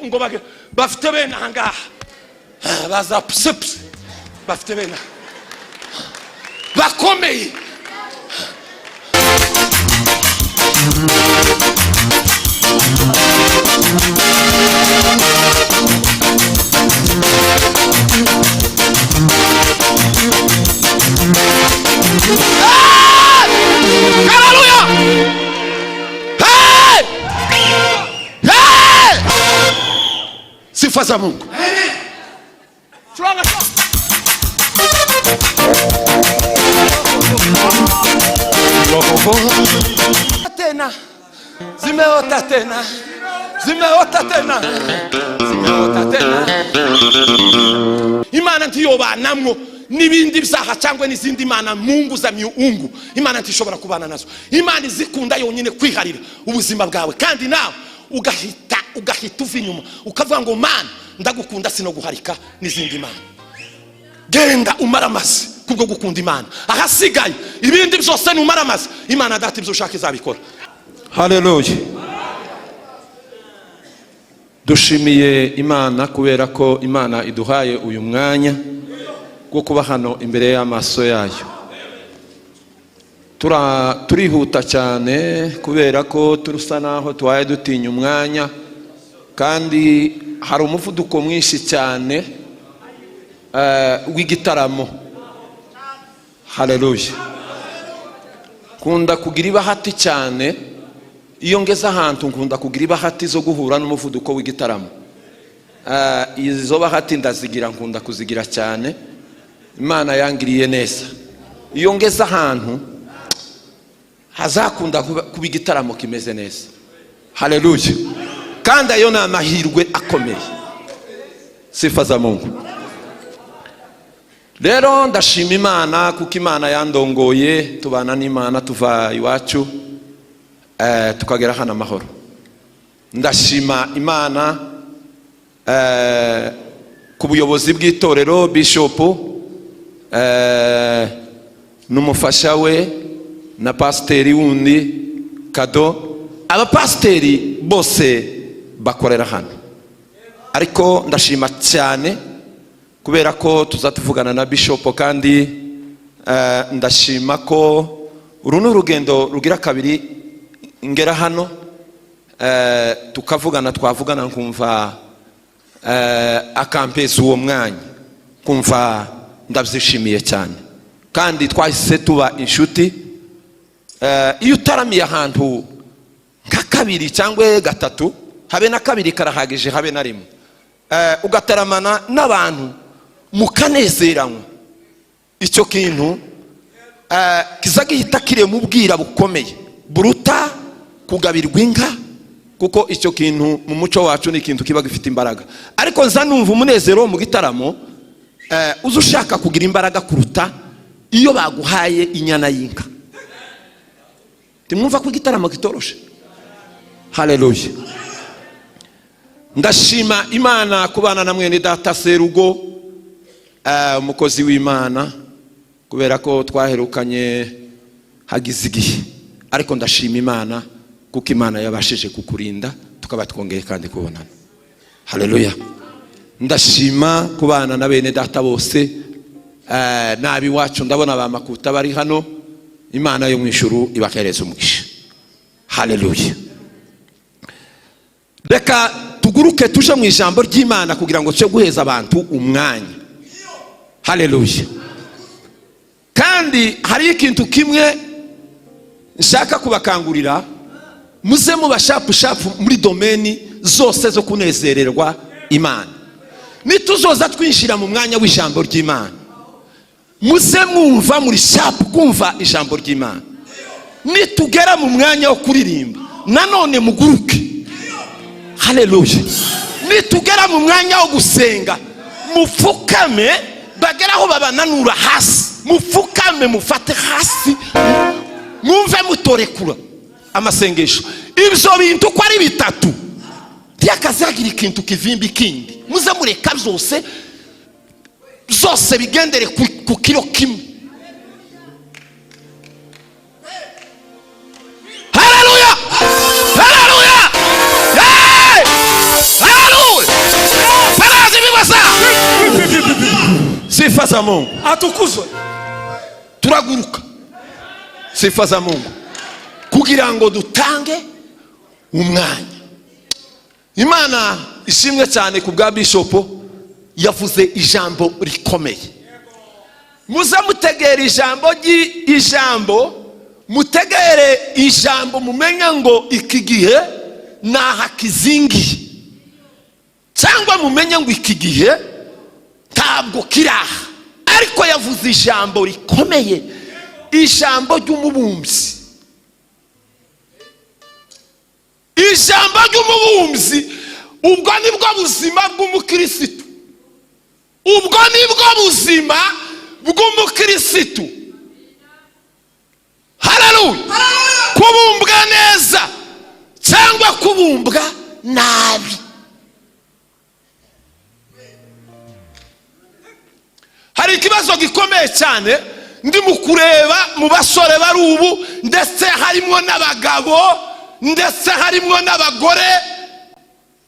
ngo bafite bene ahangaha baza psepse bafite bene bakomeye. Haleluya! Sifa za Mungu. Tena zimeota tena, zimeota tena, zimeota tena. Imana ntiyobanamwo n'ibindi byaha cyangwa n'izindi mana mungu za miungu. Imana ntishobora kubana nazo. Imana izikunda yonyine kwiharira ubuzima bwawe, kandi nawe ugahita uva inyuma ukavuga ngo mana ndagukunda sino guharika n'izindi mana. Genda umaramaze kubwo gukunda Imana, ahasigaye ibindi byose ni umaramaze. Imana data ibyo ushaka izabikora. Haleluya! Dushimiye Imana kubera ko Imana iduhaye uyu mwanya wo kuba hano imbere y'amaso yayo. Turihuta cyane kubera ko turusa naho twaye dutinya umwanya, kandi hari umuvuduko mwinshi cyane w'igitaramo. Haleluya! Kunda kugira ibahati cyane, iyo ngeze ahantu nkunda kugira ibahati zo guhura n'umuvuduko w'igitaramo. Izo bahati ndazigira, nkunda kuzigira cyane. Imana yangiriye neza. Iyo ngeze ahantu hazakunda kuba igitaramo kimeze neza. Haleluya! Kandi ayo ni amahirwe akomeye. Sifa za Mungu. Rero ndashima Imana kuko Imana yandongoye, tubana n'Imana tuva iwacu tukagera hano amahoro. Ndashima Imana ku buyobozi bw'itorero, Bishop n'umufasha we na pasiteri wundi Kado. Abapasiteri bose bakorera hano, ariko ndashima cyane kubera ko tuzatuvugana na Bishop, kandi ndashima ko uru n'urugendo rugira kabiri ngera hano tukavugana, twavugana nkumva akampeza uwo mwanya, kumva ndabyishimiye cyane, kandi twahise tuba inshuti. Iyo utaramiye ahantu nka kabiri cyangwa gatatu, habe na kabiri karahagije, habe na rimwe, ugataramana n'abantu mukanezeranywa, icyo kintu kizagihita kirema ubwira bukomeye buruta kugabirwa inka, kuko icyo kintu mu muco wacu ni ikintu kiba gifite imbaraga. Ariko nza numva umunezero mu gitaramo uza ushaka kugira imbaraga kuruta iyo baguhaye inyana y'inka. Timwumva ko igitaramo kitoroshe. Haleluya! Ndashima Imana kubana na mwene data Serugo, umukozi w'Imana, kubera ko twaherukanye hagize igihe, ariko ndashima Imana kuko Imana yabashije kukurinda tukaba twongeye kandi kubonana. Haleluya! Ndashima kubana na bene data bose, nabi wacu ndabona ba Makuta bari hano. Imana yo mwishuru ibakereza umugisha. Haleluya! Reka tuguruke tuje mu ijambo ry'Imana kugira ngo cyo guheza abantu umwanya. Haleluya! Kandi hari ikintu kimwe nshaka kubakangurira, muze muba shapu muri domeni zose zo kunezererwa Imana. Nituzoza twinjira mu mwanya w'ijambo ry'Imana, muze mwumva muri shapu kumva ijambo ry'Imana. Nitugera mu mwanya wo kuririmba, nanone muguruke. Haleluya! Nitugera mu mwanya wo gusenga, mupfukame, bageraho babananura hasi, mupfukame, mufate hasi, mwumve mutorekura amasengesho. Ibyo bintu ko ari bitatu byakazagira ikintu kivimba ikindi, muze mureka zose bigendere ku kiro kimwe. Haleluya! Haleluya! Haleluya! Sifa za Mungu. Atukuzwe. Turaguruka. Sifa za Mungu. Kugira ngo dutange umwanya. Imana ishimwe cyane ku bwa Bishop yavuze ijambo rikomeye. Muze mutegere ijambo mutegere ijambo mumenya ngo iki gihe naha kizingiye, cyangwa mumenya ngo iki gihe ntabwo kiraha. Ariko yavuze ijambo rikomeye, ijambo ry'umubumbyi. Ijambo ry'umubumbyi, ubwo nibwo buzima bw'umukirisitu. Ubwo nibwo buzima bw'umukirisitu. Haleluya. Kubumbwa neza cyangwa kubumbwa nabi. Hari ikibazo gikomeye cyane ndi mu kureba mu basore bari ubu, ndetse harimo n'abagabo, ndetse harimo n'abagore.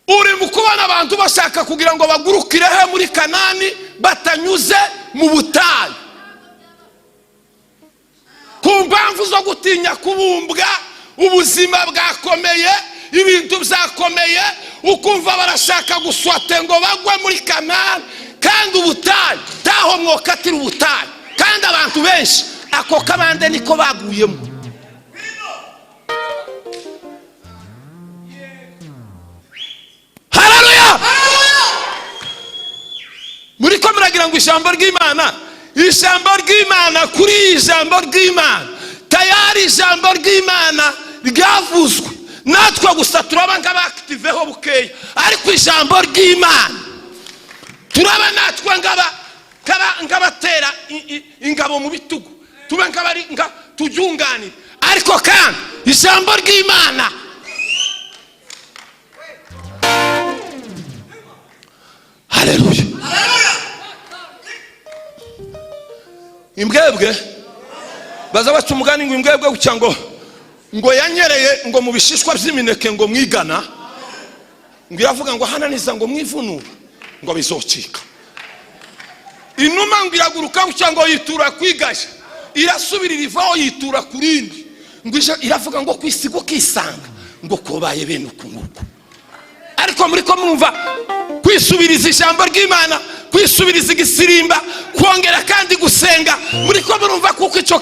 Uri mu kubona abantu bashaka kugira ngo bagurukire he muri Kanani batanyuze mu butayu, ku mpamvu zo gutinya kubumbwa. Ubuzima bwakomeye, ibintu byakomeye, ukumva barashaka guswate ngo bagwe muri Kanani, kandi ubutayu taho mwokatira ubutayu, kandi abantu benshi ako kabande niko baguyemo. Haleluya. Muri ko muragira ngo ijambo ry'Imana kuri ijambo ry'Imana tayari ijambo ry'Imana ryavuzwe, natwe gusa turaba nk'abakitiveho bukeya, ariko ijambo ry'Imana turaba natwe ngabatera ingabo mu bitugu, tuba nk'abari tubyunganira. Ariko kandi ijambo ry'Imana haleluya. Imbwebwe baza baca umugani ngo imbwebwe gucya ngo yanyereye ngo mu bishishwa by'imineke ngo mwigana, ngo iravuga ngo hananiza ngo mwivunura ngo bizocika. Inuma ngo iraguruka gucya ngo yitura kwigasha, irasubira irivaho yitura kurindi, ngo iravuga ngo kwisigo kisanga ngo kobaye bene ukunguku. Ariko muri ko mwumva kwisubiriza ijambo ry'Imana, kwisubiriza igisirimba, kongera kandi gusenga, muri ko murumva kuko icyo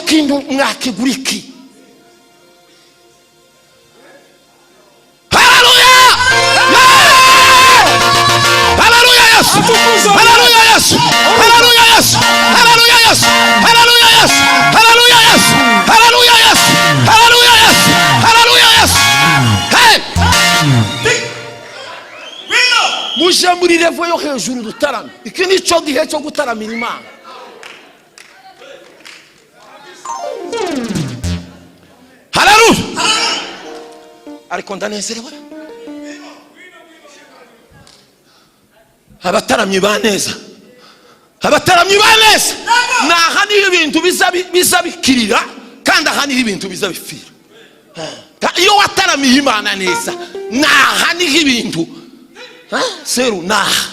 kintu mwakiguriki. Haleluya. Haleluya Yesu. Haleluya Yesu. Haleluya Yesu. Haleluya Yesu. Haleluya Yesu. Haleluya Yesu. Haleluya Yesu. Haleluya Yesu. Haleluya Yesu. Hey! Muje muri revo yo hejuru dutarame. Iki ni cyo gihe cyo gutaramira Imana. Haleluya. Ariko ndanezerewe. Abataramyi baneza. Abataramyi baneza. Naha ni ibintu bizabikirira, kandi aha ni ibintu bizabifira. Iyo wataramiye Imana neza, naha ni ibintu seru naha.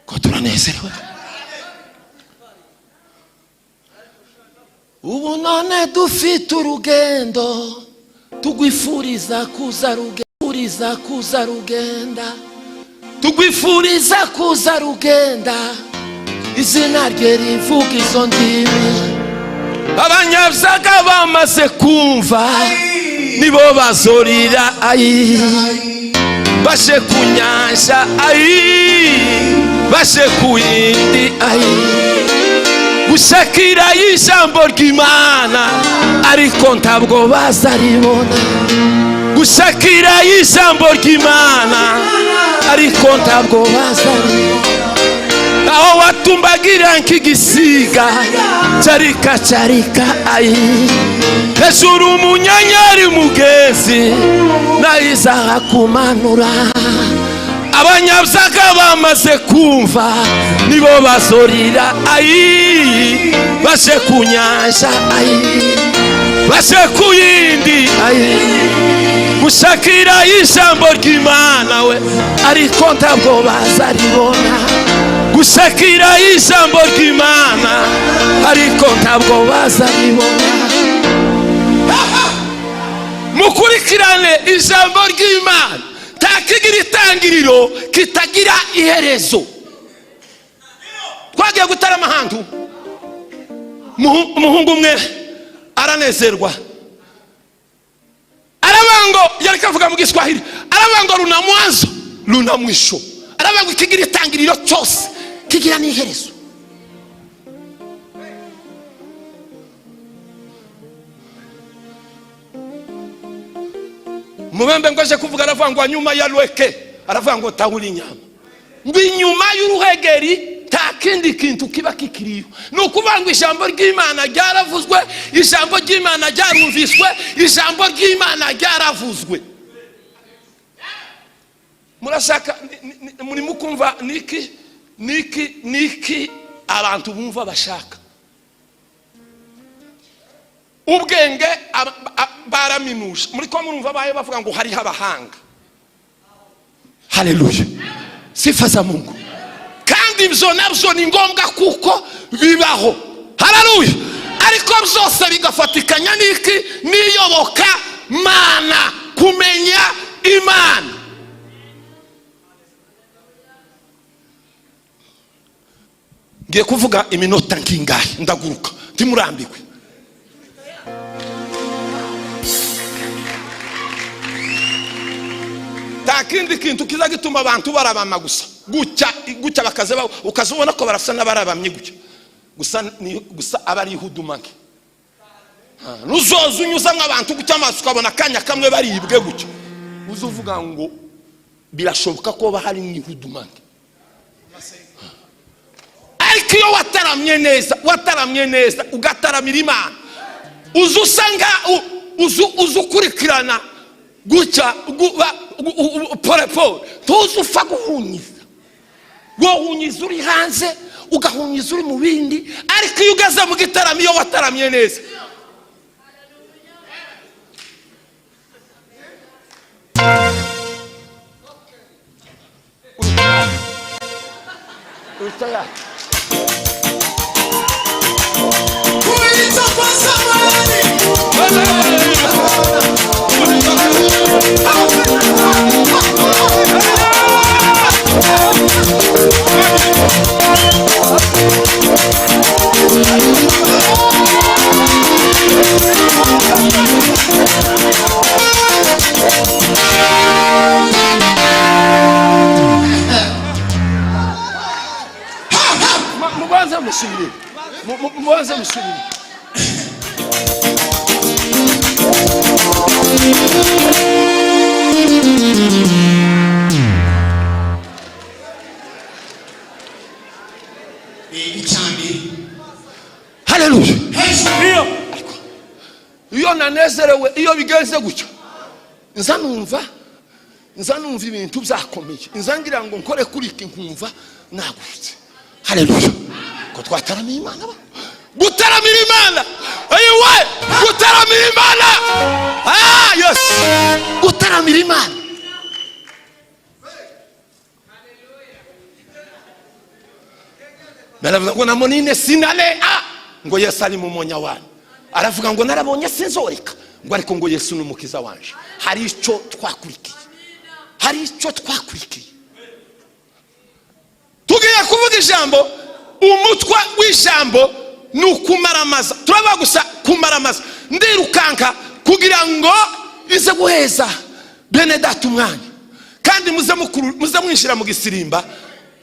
Ko turanezerewe. Ubu none dufite urugendo tugwifuriza kuza rugenda, tugwifuriza kuza rugenda, izina rye rivuga izo ndimi. Abanyabyaga bamaze kumva nibo bazorira bashe kunyanja bashe kuyindi gushakira ijambo ry'Imana, ariko ntabwo bazaribona. Gushakira ijambo ry'Imana, ariko ntabwo bazaribona. Aho watumbagira nk'igisiga carika hejuru umunyanyari mugezi nayiza kumanura. Abanyabyaga bamaze kumva nibo bazorira bashe kunyanja bashe kuyindi gushakira ijambo ry'Imana we ariko ntabwo bazaribona, gushakira ijambo ry'Imana ariko ntabwo bazaribona. Mukurikirane ijambo ry'Imana, takigira itangiriro kitagira iherezo. Twagiye gutarama ahantu, umuhungu umwe aranezerwa, arabango yari kavuga mu Giswahili, arabango runa mwanzo runa mwisho, arabango ikigira itangiriro cyose kigira n'iherezo. Mubembe ngo aje kuvuga aravuga ngo nyuma ya Lweke, aravuga ngo tahuri inyama, ngo inyuma y'uruhegeri nta kindi kintu kiba kikiriyo. Nukuvuga ngo ijambo ry'Imana ryaravuzwe, ijambo ry'Imana ryarumviswe, ijambo ry'Imana ryaravuzwe. Murashaka muri mukumva niki abantu bumva bashaka ubwenge baraminusha. Muri ko murumva baye bavuga ngo hari abahanga. Haleluya, sifa za Mungu. Kandi ibyo nabyo ni ngombwa kuko bibaho. Haleluya. Ariko byose bigafatikanya niki niyoboka Mana, kumenya Imana. Ngiye kuvuga iminota nkingahe ndaguruka timurambikwe. Takindi kintu kiza gituma abantu barabama gusa gucya bakaze ukazubona ko barasa n'abarabamye gusa abari hudumake. Nuzoza unyuza nk'abantu gucya amaso ukabona kanya kamwe baribwe gucya, uzuvuga ngo birashoboka ko bahari ni hudumake. Ariko iyo wataramye neza ugataramira Imana, uzusanga uzukurikirana gucya pole tuzufa guhunyiza, wohunyiza uri hanze ugahunyiza uri mu bindi. Ariko iyo ugeze mu gitaramo, iyo wataramye neza, muanze msubiri. Haleluya. Iyo nanezerewe, iyo bigenze gutyo, nzanumva ibintu byakomeye, nzangira ngo nkore kuri iki nkumva nagurutse. Haleluya. Ko twataramira Imana, gutaramira Imana, ayiwe gutaramira Imana. Yes, gutaramira Imana. Baravuga ngo namonine sinale ngo Yesu ari mu monya wani, aravuga ngo narabonye sinzoreka, ngo ariko ngo Yesu n'umukiza wanje. Hari icyo twakurikiye, tugiye kuvuga ijambo. Umutwa w'ijambo ni ukumaramaza. Turaba gusa kumaramaza, ndirukanka kugira ngo ize guheza bene data umwanya, kandi muze mwinjira mu gisirimba,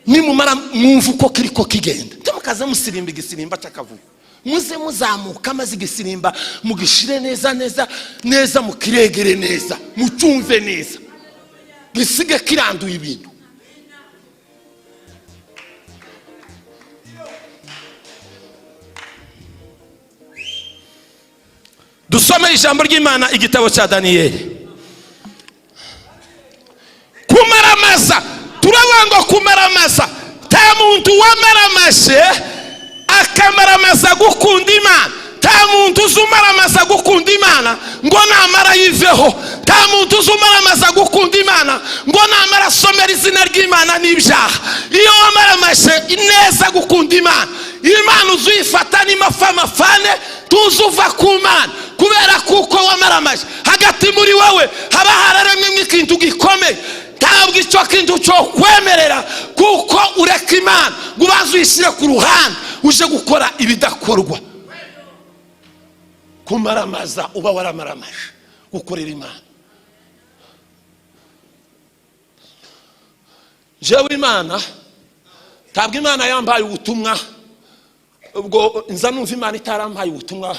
nimumara mwumva uko kiriko kigenda, mukaza musirimba igisirimba cy'akavuyo, muze muzamuka maze igisirimba mugishire neza mukiregere neza, mucyumve neza, gisige kiranduye ibintu. Dusome ijambo ry'Imana, igitabo cya Daniyeli. Kumaramaza, turabanga kumaramaza, ta muntu wamaramaje akamaramaza gukunda Imana, ta muntu uzumaramaza gukunda Imana ngo namara yiveho, nta muntu uzumaramaza gukunda imana ngo namara asomera izina ry'imana n'ibyaha. Iyo wamaramaje neza gukunda imana, imana uzuyifata n'imafamafane tuzuva ku mana, kubera kuko wamaramaje hagati muri wowe haba hararemwe ikintu gikomeye. Ntabwo icyo kintu cyo kwemerera kuko ureka imana ngo ubanze uyishyire ku ruhande uje gukora ibidakorwa. Kumaramaza uba waramaramaje gukorera imana. Jewe imana ntabwo imana yambaye ubutumwa ubwo nza numva imana itarambaye ubutumwa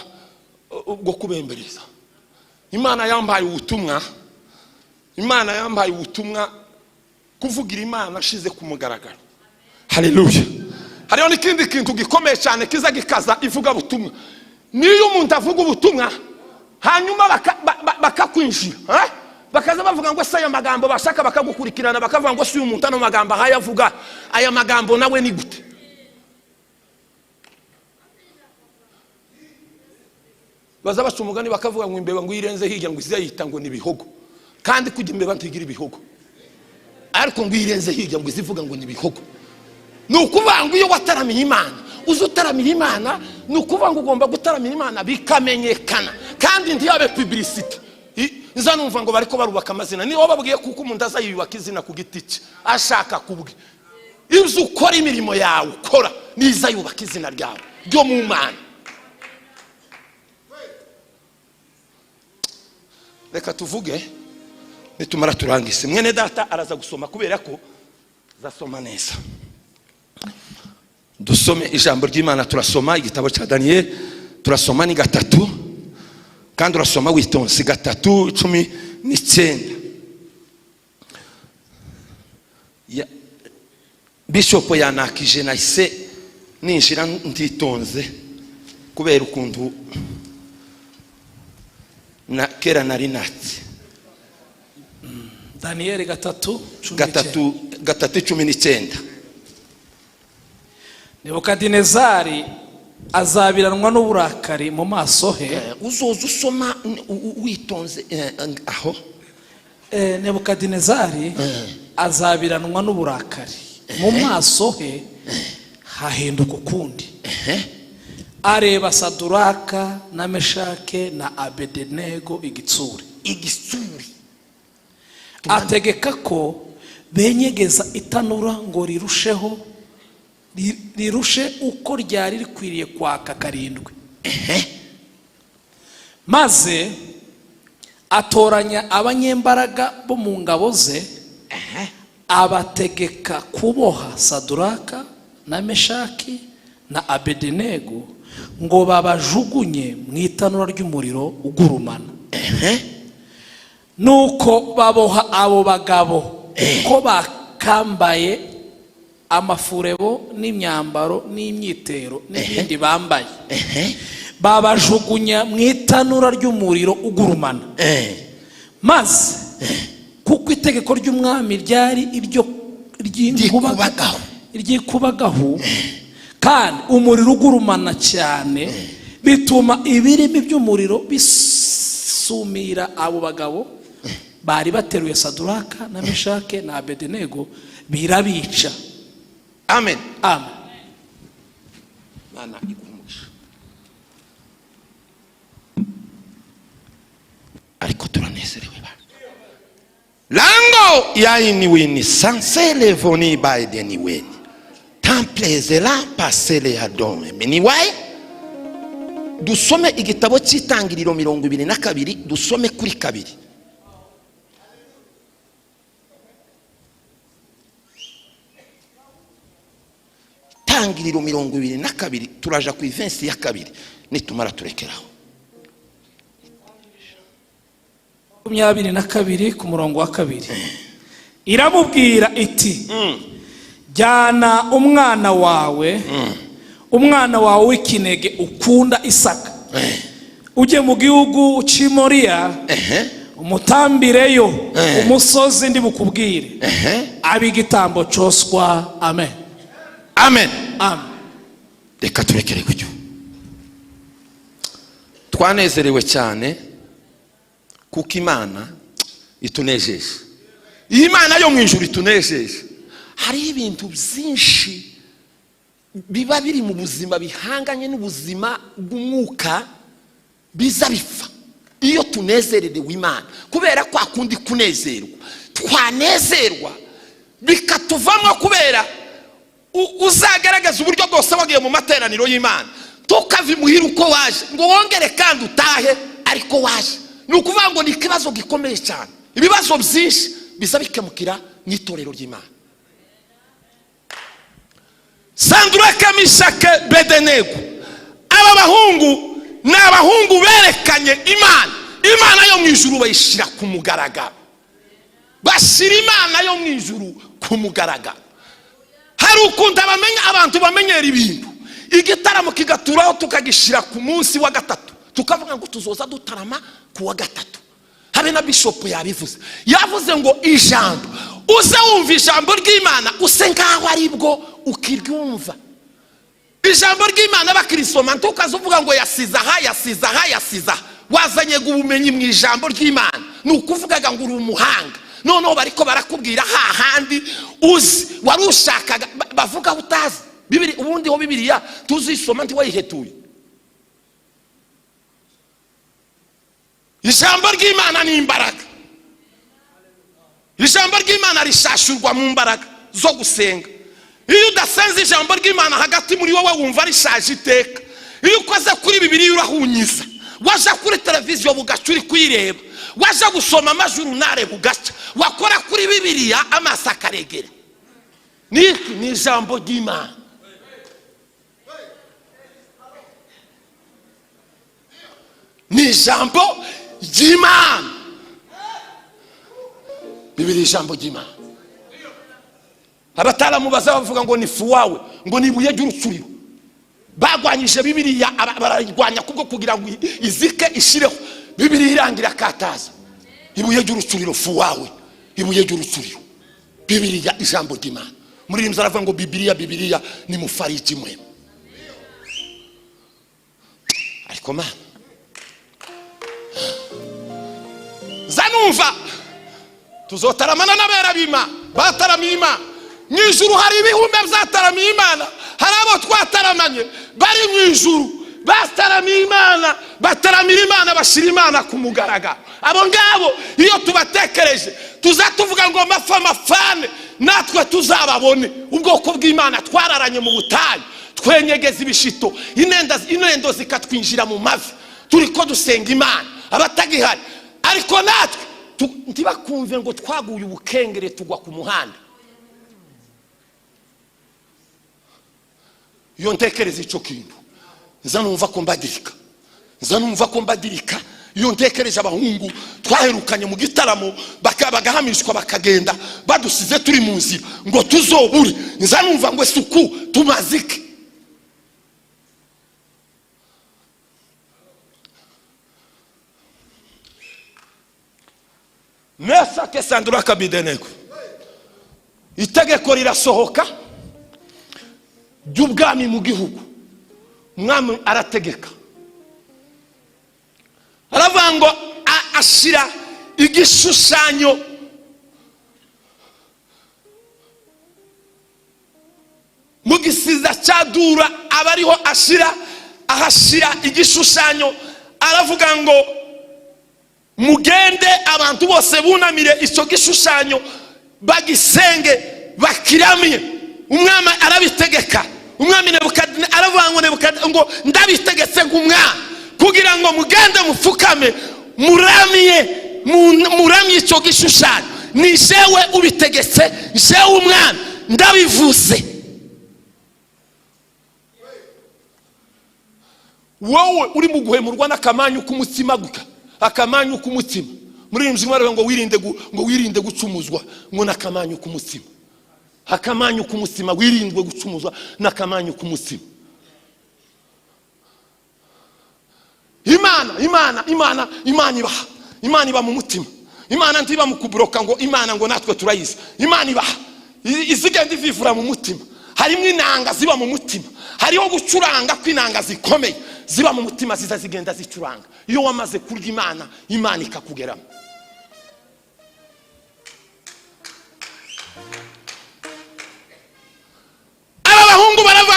bwo kubembereza. Imana yambaye ubutumwa, imana yambaye ubutumwa kuvugira imana ashize ku mugaragaro. Haleluya. Hariho n'ikindi kintu gikomeye cyane kiza gikaza ivuga butumwa. Niyo umuntu avuga ubutumwa hanyuma bakakwinjira, bakaza bavuga ngo se aya magambo bashaka bakagukurikirana bakavuga ngo si uyu muntu ano magambo ahayavuga, aya magambo nawe ni gute? Baza baca umugani bakavuga ngo imbeba ngo irenze hirya ngo izayita ngo ni bihogo, kandi kujya imbeba ntigira ibihogo, ariko ngo irenze hirya ngo izivuga ngo ni bihogo. Nukuvuga ngo iyo wataramira imana uzutaramira imana, nukuvuga ngo ugomba gutaramira imana bikamenyekana kandi ntiyabe publicity. Nza numva ngo bariko barubaka amazina, niho babwiye kuko umuntu azayibaka izina ku giti cye ashaka kubwe. Ibyo ukora imirimo yawe ukora niza yubaka izina ryawe ryo mu mana. Reka tuvuge nitumara turangise. Mwene data araza gusoma kubera ko zasoma neza. Dusome ijambo ry'Imana. Turasoma igitabo cya Daniel, turasoma ni 3 kandi urasoma witonze. 3:19 ya Bishop yanakije nahise ninjira ntitonze kubera ukuntu na kera nari natse. Daniel 3:19 Nebukadinezari azabiranwa n'uburakari mu maso he. Uzoza usoma witonze aho. Nebukadinezari azabiranwa n'uburakari mu maso he hahinduka ukundi. Areba Saduraka na Meshake na Abedenego igitsuri. Ategeka ko benyegeza itanura ngo rirushe uko ryari rikwiriye kwaka 7. Maze atoranya abanyembaraga bo mu ngabo ze, abategeka kuboha Saduraka na Meshaki na Abedenego ngo babajugunye mu itanura ry'umuriro ugurumana. Nuko baboha abo bagabo ko bakambaye amafurebo n'imyambaro n'imyitero n'ibindi bambaye, babajugunya mu itanura ry'umuriro ugurumana. Maze kuko itegeko ry'umwami ryari iryo ryikubagaho kandi umuriro ugurumana cyane, bituma ibirimi by'umuriro bisumira abo bagabo bari bateruye Saduraka na Meshake na Abedenego, birabica. Amen. Amen. Mana ikumusha. Ariko turanezerewe bana. Lango ya iniweni sansele voni baide niweni. Temple la pasele adome. Meniwaye dusome igitabo cy'Itangiriro 22 dusome kuri 2. Itangiriro 22 turaja ku events ya 2 nitumara turekeraho. 22 ku murongo wa 2. Iramubwira iti jyana umwana wawe w'ikinege ukunda Isaka, ujye mu gihugu cy'Imoriya, umutambireyo umusozi ndi bukubwire, abigitambo cyoswa. Amen. Amen. Amen. Reka turekere kujyo. Twanezerewe cyane kuko Imana itunejeje, iyi Imana yo mu ijuru itunejeje. Hari ibintu byinshi biba biri mu buzima bihanganye n'ubuzima bw'umwuka biza bipfa iyo tunezererewe Imana, kubera kwa kundi kunezerwa twanezerwa bikatuvamo, kubera uzagaragaza uburyo bwose wagiye mu materaniro y'Imana tukava imuhira uko waje ngo wongere kandi utahe ariko waje. Ni ukuvuga ngo ni ikibazo gikomeye cyane. Ibibazo byinshi biza bikemukira mu itorero ry'Imana. Sandraka, Meshaki, Abedenego, aba bahungu ni abahungu berekanye Imana yo mu ijuru, bayishyira ku mugaragaro, bashyira Imana yo mu ijuru ku mugaragaro. Hari ukunda abantu bamenyera ibintu, igitaramo kigaturaho tukagishyira ku munsi wa gatatu, tukavuga ngo tuzoza dutarama ku wa gatatu. Habe na bishop yabivuze, yavuze ngo ijambo uze wumva ijambo ry'Imana use ngaho ari bwo ukiryumva. Ijambo ry'Imana bakirisoma tukazuvuga ngo yasiza wazanye ubumenyi mu ijambo ry'Imana, ni ukuvugaga ngo uri umuhanga. Noneho bariko barakubwira hahandi uzi wari ushakaga bavuga utazi. Bibiri ubundi ho Bibiliya tuzisoma nti wayihetuye. Ijambo ry'Imana ni imbaraga. Ijambo ry'Imana rishashurwa mu mbaraga zo gusenga. Iyo udasenze ijambo ry'Imana hagati muri wowe wumva rishaje iteka. Iyo ukoze kuri Bibiliya urahunyiza, waja kuri televiziyo bugacuri kwireba, waja gusoma amajuru nare bugaca, wakora kuri Bibiliya amasakaregera. Ni ijambo ry'Imana. Ni ijambo ry'Imana. Bibiliya ijambo ry'Imana. Abataramu baza bavuga ngo ni fu wawe, ngo ni ibuye ry'urucuriro. Bagwanyije Bibiliya, barayirwanya kubwo kugira ngo izike ishireho. Bibiliya irangira kataza. Ibuye ry'urucuriro fu wawe, ibuye ry'urucuriro. Bibiliya ijambo ry'Imana. Muri rimwe zaravuga ngo Bibiliya ni mufariji mwe. Ariko mana zanumva tuzotaramana n'abera b'Imana, bataramiye Imana. Mw'ijuru hari ibihumbi byataramiye Imana, hari abo twataramanye bari mw'ijuru bataramiye Imana, bataramira Imana, bashira Imana ku mugaragaro. Abo ngabo iyo tubatekereje tuzatuvuga ngo mafane natwe tuzababone. Ubwoko bw'Imana twararanye mu butayu, twenyegeza ibishito, inendo zikatwinjira mu mavi, turiko dusenga Imana abatagihari. Ariko natwe ntibakumve ngo twaguye ubukengere tugwa ku muhanda. Iyo ntekereza ico kintu nzanumva ko mbadirika. Iyo ntekereje abahungu twaherukanye mu gitaramo bagahamishwa bakagenda badusize turi mu nzira ngo tuzobure, nzanumva ngo suku tumazike. Meshaki, Sandraka, Abedenego, itegeko rirasohoka ry'ubwami mu gihugu. Umwami arategeka, aravuga ngo ashira igishushanyo mu gisiza cya Dura, abariho ahashira igishushanyo. Aravuga ngo mugende abantu bose bunamire icyo gishushanyo bagisenge bakiramye. Umwami arabitegeka. Umwami Nebukadineza aravuga ngo ndabitegetse nk'umwami kugira ngo mugende mupfukame muramye icyo gishushanyo. Ni jewe ubitegetse, jewe umwami ndabivuze. Wowe uri mu guhemurwa n'akamanyu k'umutima guka, akamanyu k'umutima. Muri rimwe zimwe ngo wirinde gucumuzwa ngo n'akamanyu k'umutima. Akamanyu k'umutima, wirindwe gucumuzwa n'akamanyu k'umutima. Imana iba mu mutima. Imana ntiba mu kubroka ngo Imana ngo natwe turayizi. Imana iba izigenda ivivura mu mutima. Harimo inanga ziba mu mutima, hariho gucuranga kw'inanga zikomeye ziba mu mutima, zigenda zicuranga. Iyo wamaze kurya Imana ikakugeramo.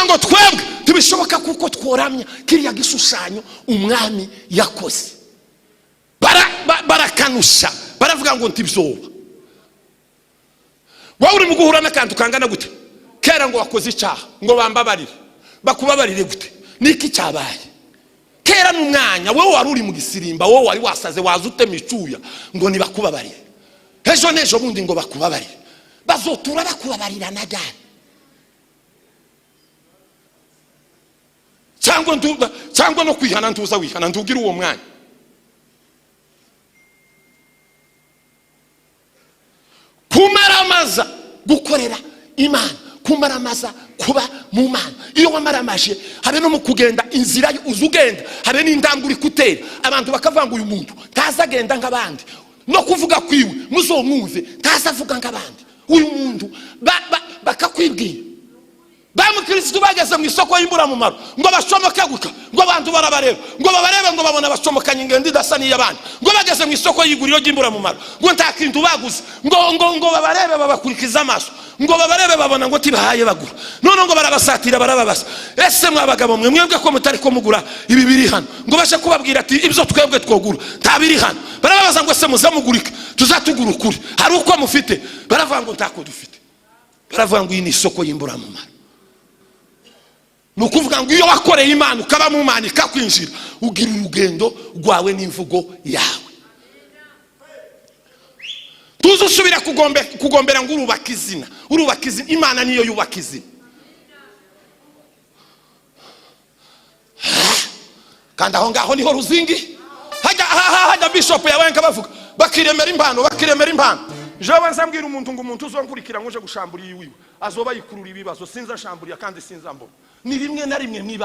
ngo twebwe tubishoboka kuko tworamya kiriya gishushanyo umwami yakoze. Barakanusha baravuga ngo ntibyoba. Wowe uri mu guhura n'akantu kangana gute kera ngo wakoze icyaha ngo bambabarire bakubabarire gute niki cyabaye kera n'umwanya wowe wari uri mu gisirimba wowe wari wasaze waza utema icuya ngo nibakubabarire ejo n'ejo bundi ngo bakubabarire bazotura bakubabarira na ryari cyangwa no kwihana ntuza wihana ntugira uwo mwanya. Kumaramaza gukorera Imana, kumaramaza kuba mu Mana. Iyo wamaramaje habe no mu kugenda inzira uzugenda habe n'indanguri kutera abantu bakavanga uyu muntu tazagenda nk'abandi no kuvuga kwiwe muzomwumve tazavuga nk'abandi. Uyu muntu bakakwibwira bamukristo bageze mu isoko y'imbura mu maro ngo bashomokaguka ngo abantu barabareba ngo babarebe ngo babona bashomokanye ingendo idasani y'abandi ngo bageze mu isoko y'iguriro ry'imbura mu maro ngo ntakintu baguze ngo babarebe babakurikiza amaso ngo babarebe babona ngo tibahaye bagura none ngo barabasatira barababasa. Ese mwabagabo mwebwe ko mutari ko mugura ibi biri hano ngo bashe kubabwira ati ibyo twebwe twogura ntabiri hano barababaza ngo se muzamugurika tuzatugura ukuri hari uko mufite baravuga ngo ntako dufite baravuga ngo iyi ni isoko y'imbura mu maro. Nukuvuga ngo iyo wakoreye Imana ukaba mu Mana ikakwinjira ugira urugendo rwawe n'imvugo yawe. Tuzusubira kugombera ngo urubaka izina Imana niyo yubaka izina. Kandi aho ngaho niho ruzingi hajya bishop yawenka bavuga bakiremera impano jewe nzambwira umuntu ngo umuntu uzonkurikira ngo uje gushambura yiwe azoba yikurura ibibazo sinza shamburiya kandi sinza mbona ni rimwe na rimwe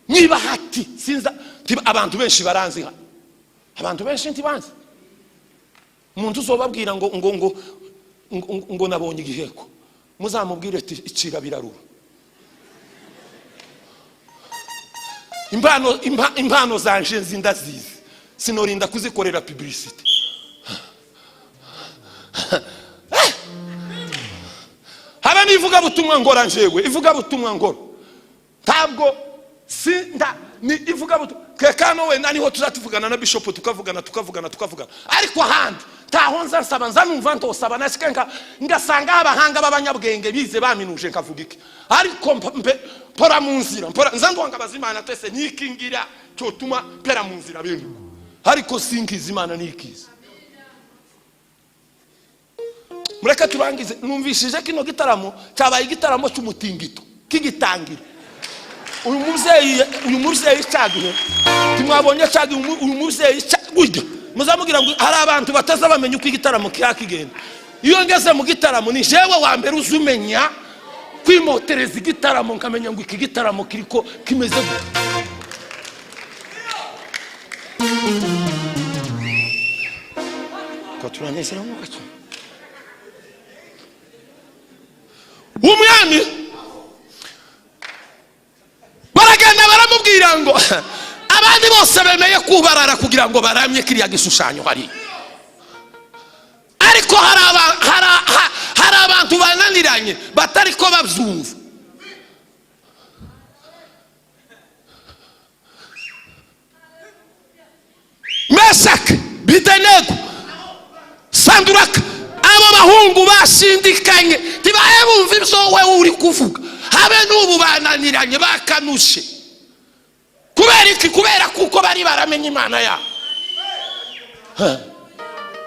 mwibahati sinza abantu benshi baranzi abantu benshi ntibanzi umuntu uzobabwira ngo nabonye igiheko muzamubwire ati icira birarura. Impano zanje zindazizi sinorinda kuzikorera publicity. Habe nivuga butumwa ngora njewe ivuga butumwa ngoro ntabwo ni ivuga butumwa kekano we naniho tuzatuvugana na bishop tukavugana ariko ahandi tahonza nsaba nzanumva ntosaba nasikenga ngasanga abahanga b'abanyabwenge bize baminuje nkavuga iki ariko mpora mu nzira nzandwanga bazimana twese nikingira cyotuma pera mu nzira bintu ariko sinkiza Imana nikiza. Mureka turangize numvishije kino gitaramo cyabaye igitaramo cy'umutingito kigitangira uyu muvyeyi cyagihe timwabonye cyagihe uyu muvyeyi cyagujya muzamugira ngo hari abantu bataza bamenye uko igitaramo kigenda. Iyo ngeze mu gitaramo ni jewe wa mbere uzumenya kwimotereza igitaramo nkamenya ngo iki gitaramo kiriko kimeze gute. Ko turanezera mu gacu umwami baragenda baramubwira ngo abandi bose bemeye kubarara kugira ngo baramye kiriya gishushanyo hari ariko hari abantu bananiranye batari ko babyumva. Mesaki Bidenego Sanduraka abo bahungu bashindikanye tibaye bumva ibyo wewe uri kuvuga habe n'ubu bananiranye bakanushe kubera kuko bari baramenye Imana yabo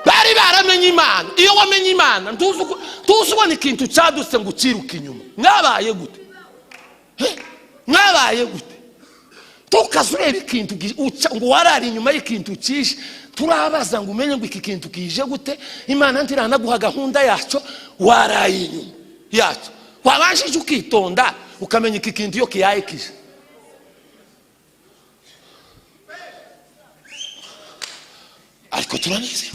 bari baramenye Imana. Iyo wamenye Imana ntuzubona ikintu cyadutse ngo uciruke inyuma mwabaye gute tukazureba ikintu ngo warari inyuma y'ikintu cyishe turabaza ngo umenye ngo iki kintu kije gute Imana ntiranaguha gahunda yacu waraye inyuma yacu wabashije ukitonda ukamenya iki kintu yo kiyaye kije. Ariko turanizera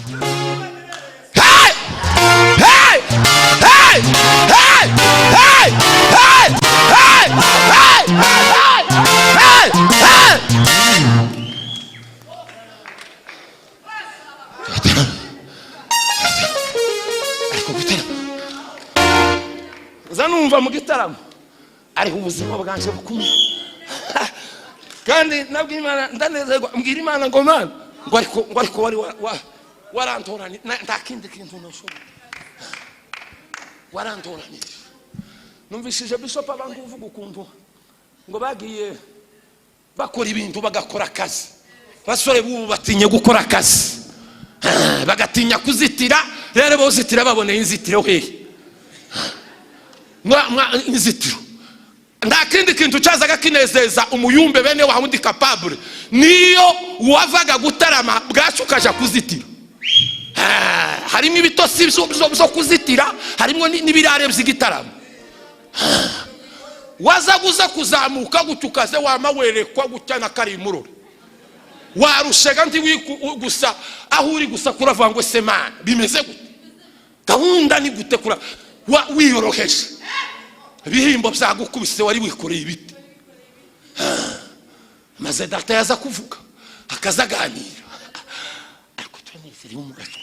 nza numva mu gitaramo ariho ubuzima bwanje bukomeye kandi nabwo Imana ndanezerwa mbwira Imana ngo Mana ngo ariko wari warantorani nta kindi kintu noshobora warantorani. Numvishije Bishop abantu uvuga ukuntu ngo bagiye bakora ibintu bagakora akazi. Basore bubu batinye gukora akazi, bagatinya kuzitira. Rero bozitira baboneye inzitiro hehe inzitiro. Nta kindi kintu cyazaga kinezeza umuyumbe bene wa wundi capable niyo wavaga gutarama bwacu ukaja kuzitira. Harimo ibitosi byo kuzitira, harimo n'ibirare by'igitaramo. Waza guza kuzamuka gutukaze wamawerekwa gucyana kari muroro warushega ndi gusa aho uri gusa kuravangwe semana bimeze gute gahunda ni gute kura wiyoroheje bihimbo byagukubise wari wikoreye ibiti maze data yaza kuvuga akazaganira ariko tunizeri umugato.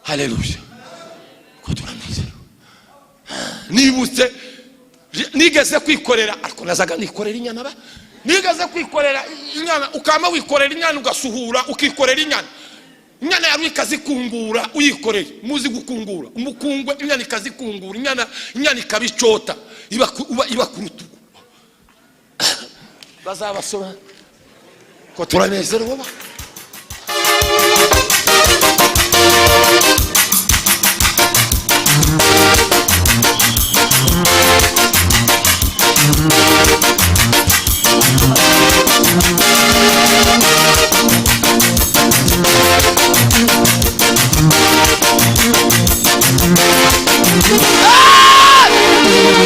Haleluya ko turanezera. Nibutse nigeze kwikorera ariko nazaga nikorera inyana ba nigeze kwikorera inyana ukama wikorera inyana ugasuhura ukikorera inyana yari ikazikungura uyikoreye muzi gukungura umukungwe inyana ikazikungura inyana ikabicota iba kurutugu bazabasoma ko turanezerwa ba.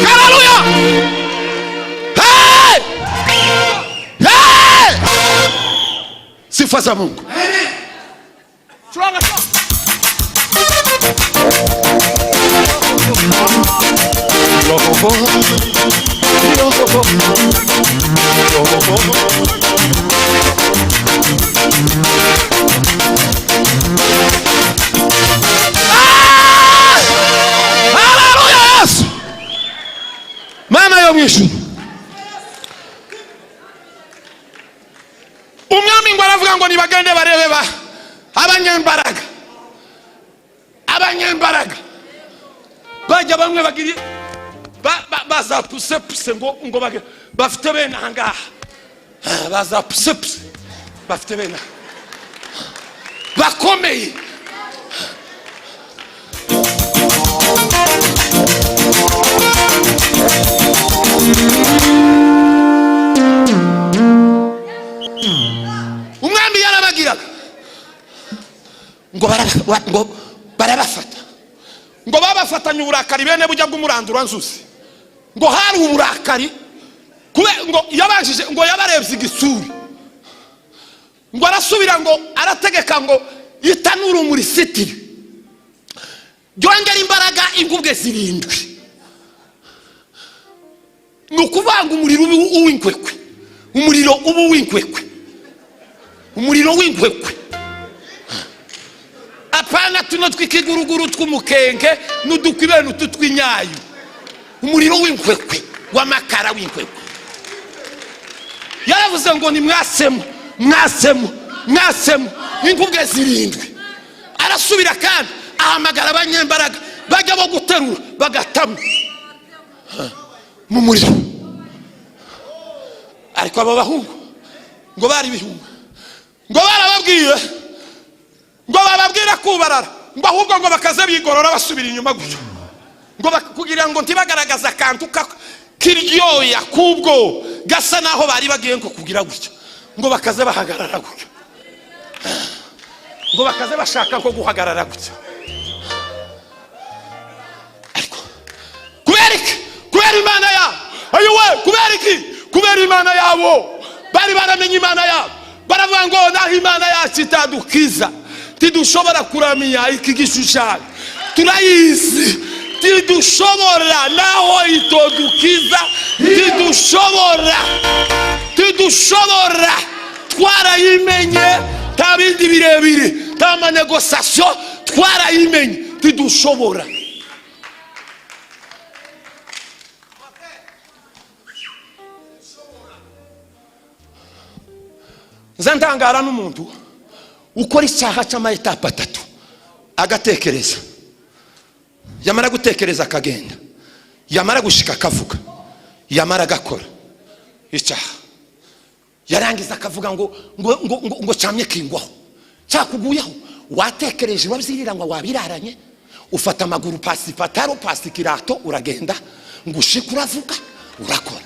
Hallelujah! Hey! Hey! Sifa za Mungu. Mana yo mwishu umwami ngo aravuga ngo nibagende barebe ba abanyembaraga bajya bamwe bagiri bazapuse ngo bafite bene ahangaha bazapuse bafite bene bakomeye. Umwami yarabagiraga ngo barabafata ngo babafatanye uburakari bene bujya bw'umurandura nzuzi ngo hari uburakari kube ngo yabajije ngo yabarebye igisuri ngo arasubira ngo arategeka ngo itanura muri sitiri byongera imbaraga ingubwe zirindwi. Nukuvanga umuriro uw'inkwekwe umuriro w'inkwekwe apana tuno twikiguruguru tw'umukenge n'udukwibenu tutwinyayo umuriro w'inkwekwe w'amakara w'inkwekwe. Yaravuze ngo ni mwasemu ingubwe zirindwi. Arasubira kandi ahamagara abanyembaraga bajya bo guterura bagatama mu muriro. Ariko abo bahungu ngo bari bihunga ngo barababwiye ngo bababwira kubarara ngo ahubwo ngo bakaze bigorora basubira inyuma gutyo ngo kugira ngo ntibagaragaza akantu kiryoya kubwo gasa naho bari bagiye ngo kugira gutyo ngo bakaze bahagarara gutyo ngo bakaze bashaka ko guhagarara gutyo. Ariko kubera Imana yabo ayowe kubera Imana yabo bari baramenye Imana yabo baravuga ngo naho Imana yacu itadukiza tidushobora kuramya iki gishushanyo turayizi tidushobora naho itodukiza tidushobora twarayimenye nta bindi birebire nta manegosasyo twarayimenye tidushobora Zandangara n'umuntu ukora icyaha cy'amayetape 3 agatekereza, yamara gutekereza akagenda, yamara gushika akavuga, yamara gakora icyaha, yarangiza akavuga ngo cyamye kingwaho cyakuguyeho. Watekereje wabyirira ngo wabiraranye, ufata amaguru pasi pataro pasi kirato uragenda ngo ushike uravuga urakora.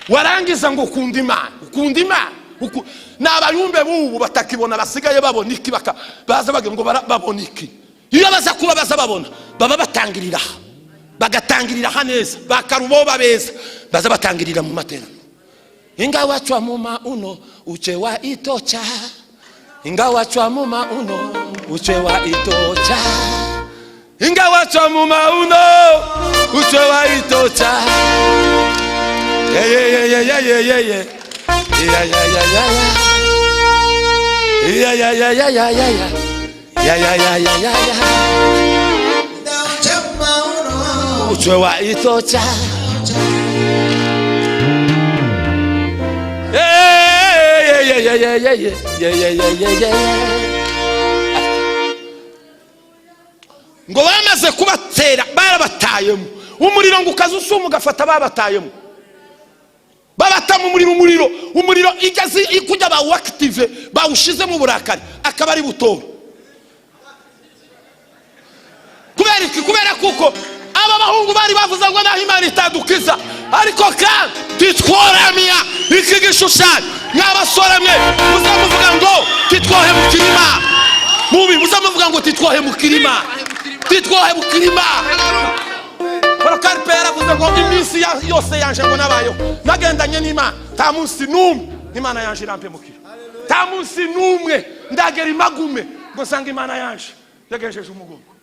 Warangiza ngo ukunda Imana n'abayumbe bubu batakibona basigaye babona iki baza bagira ngo babona iki. Iyo baza kuba baza babona baba batangirira bagatangirira haneza bakarubo babeza baza batangirira mu materano. Ingawa chwa muma uno uchewa itocha, ingawa chwa muma uno uchewa itocha, ingawa chwa muma uno uchewa itocha. Uchewa itocha. Ngo bamaze kubatera barabatayemo umuriro ngo ukaza usuma ugafata babatayemo babata mu umuriro igeze ikujya ba active bawushize mu burakari akaba ari butoro. Kubera kuko aba bahungu bari bavuze ngo naho Imana itadukiza, ariko kandi titworamya iki gishushanyo. N'abasore mwe muzamuvuga ngo titwohemukira Imana, mubi muzamuvuga ngo titwohemukira Imana. Barakari pera kuvuga ngo iminsi yose yanje ngo nabayo nagendanye n'Imana, ta munsi numwe Imana yanje irampemukira, ta munsi numwe ndagera imagume ngo sanga Imana yanje yagejeje umugongo.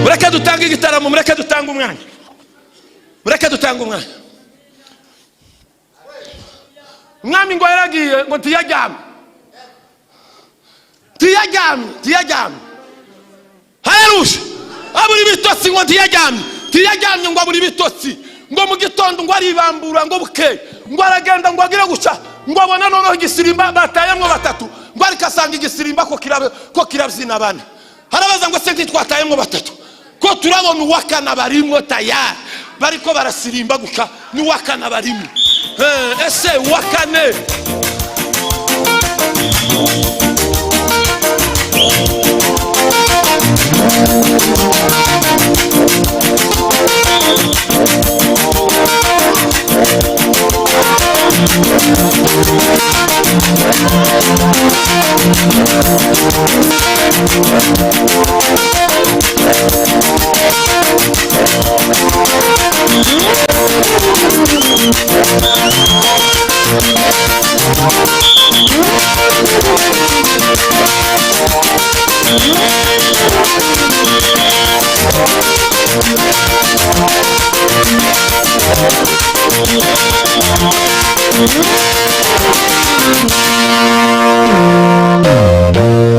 Mureke dutanga igitaramo, mureke dutanga umwanya. Umwami ngo yaragiye ngo tiyaryamye haleluya, aburi bitotsi ngo tiyaryamye ngo aburi bitotsi ngo mu gitondo ngo aribambura ngo buke ngo aragenda ngo agire guca ngo abona noneho igisirimba batayemwo 3 ngo ariko asanga igisirimba ko kirabyina bana. Harabaza ngo se ntitwatayemwo 3 ko turabona uwakana barimo tayari bariko barasirimba guka ni uwakana barimo. Ese uwakane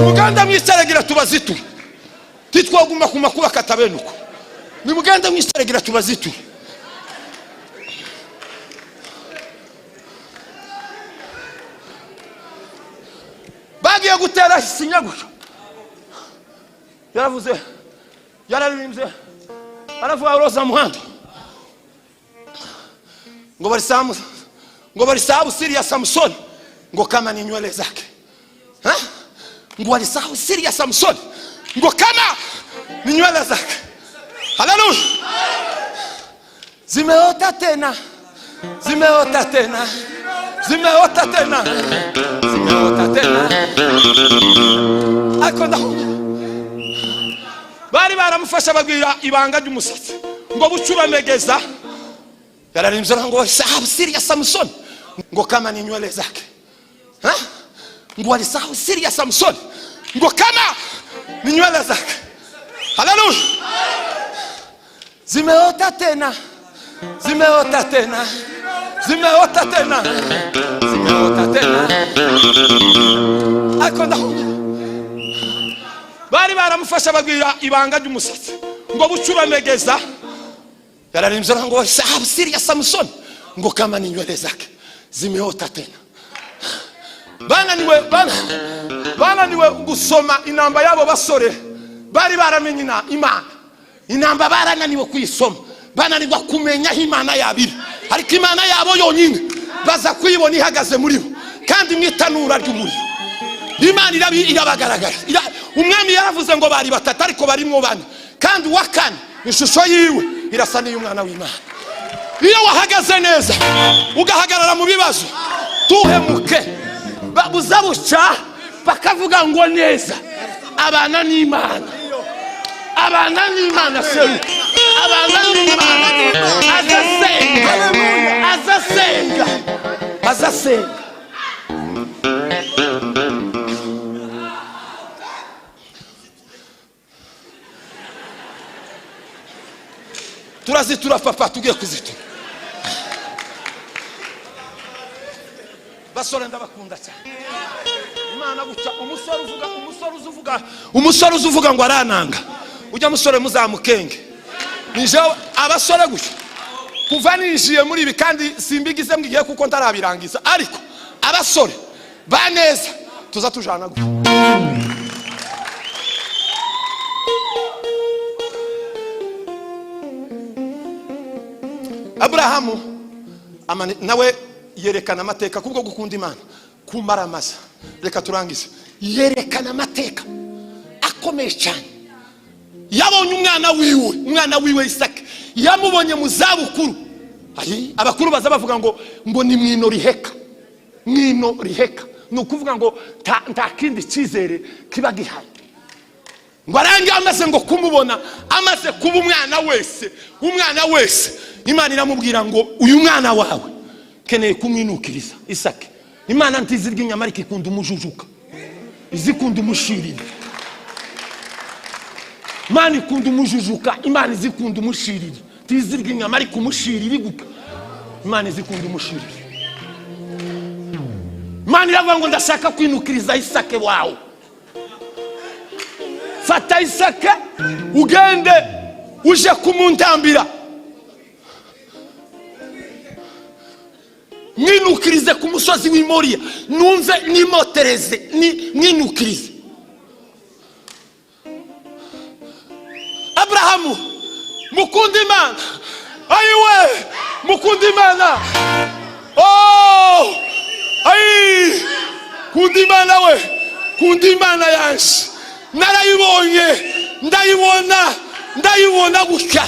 muganda mwisaragira tubazitu titwaguma ku makuba katabenuko. Ni muganda mwisaragira tubazitu bagiye gutera isinyaguzo. Yaravuze yararimbye aravuga roza muhanda ngo balisabu siri ya Samson ngo kama ni nywele zake, ngo walisahau siri ya Samson ngo kama ni nywele zake. Haleluya. Zimeota tena akonda bari baramufasha bagwira ibanga ry'umusatsi ngo bucura megeza. Yararimbye ngo walisahau siri ya Samson ngo kama ni nywele zake, ngo walisahau siri ya Samson ngo kama ni nywele zake. Haleluya. Zimeota tena akonda bari baramufasha babwira ibanga ry'umusatsi ngo bucubamegeza yararimbye ngo sahabu Siriya Samusoni ngo kama ni nywele zake zimeota tena. Bananiwe gusoma inamba yabo basore bari baramenye Imana. Inamba barananiwe kuyisoma, bananirwa kumenya Imana yabiri, ariko Imana yabo yonyine baza kuyibona ihagaze muri bo kandi mwitanura ry'umuriro. Imana irabagaragara. Umwami yaravuze ngo bari batatu ariko barimo bane, kandi uwa kane ishusho yiwe irasa n'iy'umwana w'Imana. Iyo wahagaze neza ugahagarara mu bibazo tuhemuke, babuzabuca bakavuga ngo neza abana n'Imana, abana n'Imana seru, abana n'Imana azasenga. Turazitura papa tugiye kuzitura. Basore ndabakunda cyane. Imana buca umusore uzuvuga ngo arananga. Ujya musore muzamukenge. Nije abasore gushya. Kuva nijiye muri ibi kandi simbigize mbwiye kuko ntarabirangiza, ariko abasore baneza tuza tujana gushya. Abrahamu nawe yerekana amateka kubwo gukunda Imana kumara amaza. Reka turangize. Yerekana amateka akomeye cyane. Yabonye umwana wiwe Isaka, yamubonye mu zabukuru. Abakuru baza bavuga ngo ni mwino riheka. Ni ukuvuga ngo nta kindi cyizere kiba gihari. Ngo arangiye amaze ngo kumubona, amaze kuba umwana wese Imana iramubwira ngo uyu mwana wawe keneye kumwinukiriza Isaka. Imana ntizirya inyama ariko ikunda umujujuka, izikunda umushirira. Imana ikunda umujujuka, Imana izikunda umushirira. Ntizirya inyama ariko umushirira iguka. Imana izikunda umushirira. Imana iravuga ngo ndashaka kwinukiriza Isaka wawe. Fata Isaka ugende uje kumuntambira, mwinukirize ku musozi w'Imoriya, numve nimotereze mwinukirize. Abrahamu mukunda Imana, ayiwe mukunda Imana, kunda Imana we, kunda Imana yanje. Narayibonye, ndayibona gutya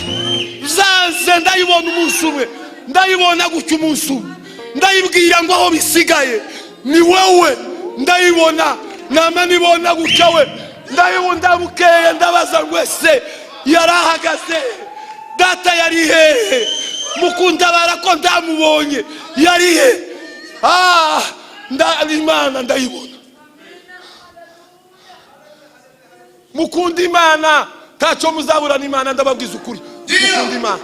zanze, ndayibona umunsi umwe, ndayibona gutya umunsi umwe, ndayibwira ngo aho bisigaye ni wowe. Ndayibona nama nibona gutya we, ndayibona bukeye ndabaza ngo ese yarahagaze data yari hehe, mukunda barako ndamubonye yari he. Imana ndayibona. Mukunda Imana, tacho muzabura n'Imana, ndababwiza ukuri. Mukunda Imana.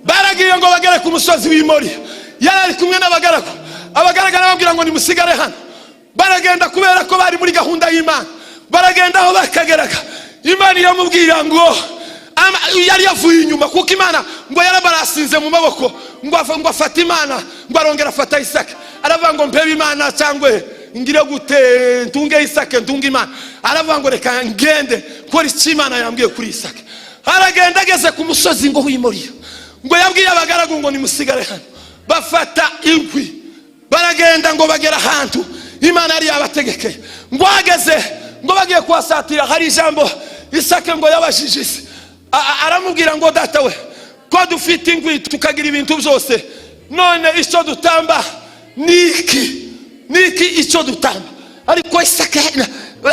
Baragiye ngo bagere ku musozi w'Imoriya, yarari kumwe n'abagaragu. Abagaragara babwira ngo nimusigare hano. Baragenda kubera ko bari muri gahunda y'Imana. Baragenda aho bakageraga, Imana iramubwira ngo yari yavuye inyuma kuko Imana ngo yarabarasinze mu maboko ngo afata Imana, ngo arongera afata Isaka. Aravuga ngo mpebe Imana cyangwa ngire gute ntunge Isaka ntunge Imana. Aravuga ngo reka ngende kora icyo Imana yambwiye kuri Isaka. Aragenda ageze ku musozi ngo w'Imoriya, ngo yabwiye abagaragu ngo nimusigare hano. Bafata inkwi baragenda ngo bagera ahantu Imana yari yabategekeye. Ngo ageze ngo bagiye kwasatira, hari ijambo Isaka ngo yabashije isi. Aramubwira ngo data we, ko dufite inkwi tukagira ibintu byose, none icyo dutamba niki icyo dutamba. Ariko Isaka,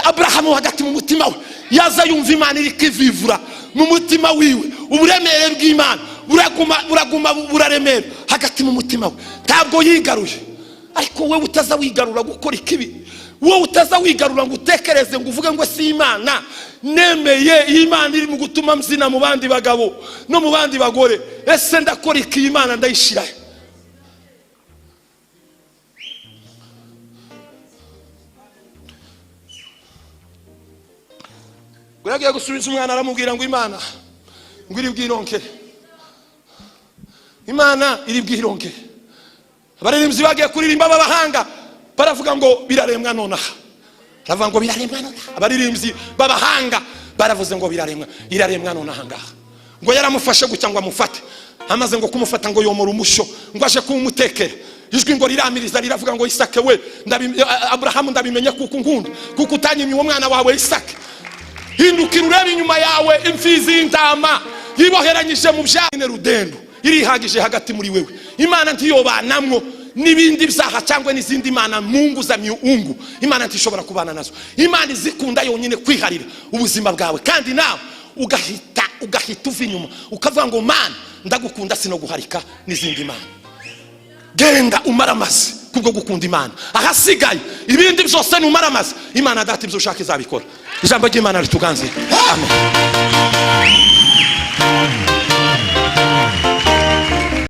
Abrahamu hagati mu mutima we yaza yumva Imana iri kivivura mu mutima wiwe. Uburemere bw'Imana buraguma buraremera hagati mu mutima we, ntabwo yigaruye. Ariko wewe utaza wigarura gukora ikibi, wowe utaza wigarura ngo utekereze ngo uvuge ngo si Imana nemeye, Imana iri mu gutuma mzina mu bandi bagabo no mu bandi bagore, ese ndakora iki Imana ndayishirahe. ngo yagiye gusubiza umwana aramubwira ngo imana ngo iri bwironkere, imana iri bwironkere. Abaririmbyi bagiye kuririmba b'abahanga baravuga ngo biraremwa nonaha, baravuga ngo biraremwa nonaha. Abaririmbyi b'abahanga baravuze ngo iraremwa nonaha ngaha. Ngo yaramufashe gucya ngo amufate, amaze ngo kumufata ngo yomora umusho ngo aje kumutekera. Ijwi ngo riramiriza riravuga ngo Isake we, Abrahamu ndabimenye kuko nkunda, kuko utanyimye uwo mwana wawe Isake. Hindukira urebe inyuma yawe imfizi y'intama yiboheranyije mu byane rudendo irihagije hagati muri wewe. Imana ntiyobanamwo n'ibindi byaha cyangwa n'izindi mana mungu za miungu. Imana ntishobora kubana nazo. Imana izikunda yonyine kwiharira ubuzima bwawe, kandi nawe ugahita uva inyuma ukavuga ngo mana ndagukunda sino guharika n'izindi mana. Genda umaramaze kubwo gukunda Imana, ahasigaye ibindi byose ni umaramaze. Imana data ibyo ushaka izabikora. Ijambo ry'Imana rituganze. Amen.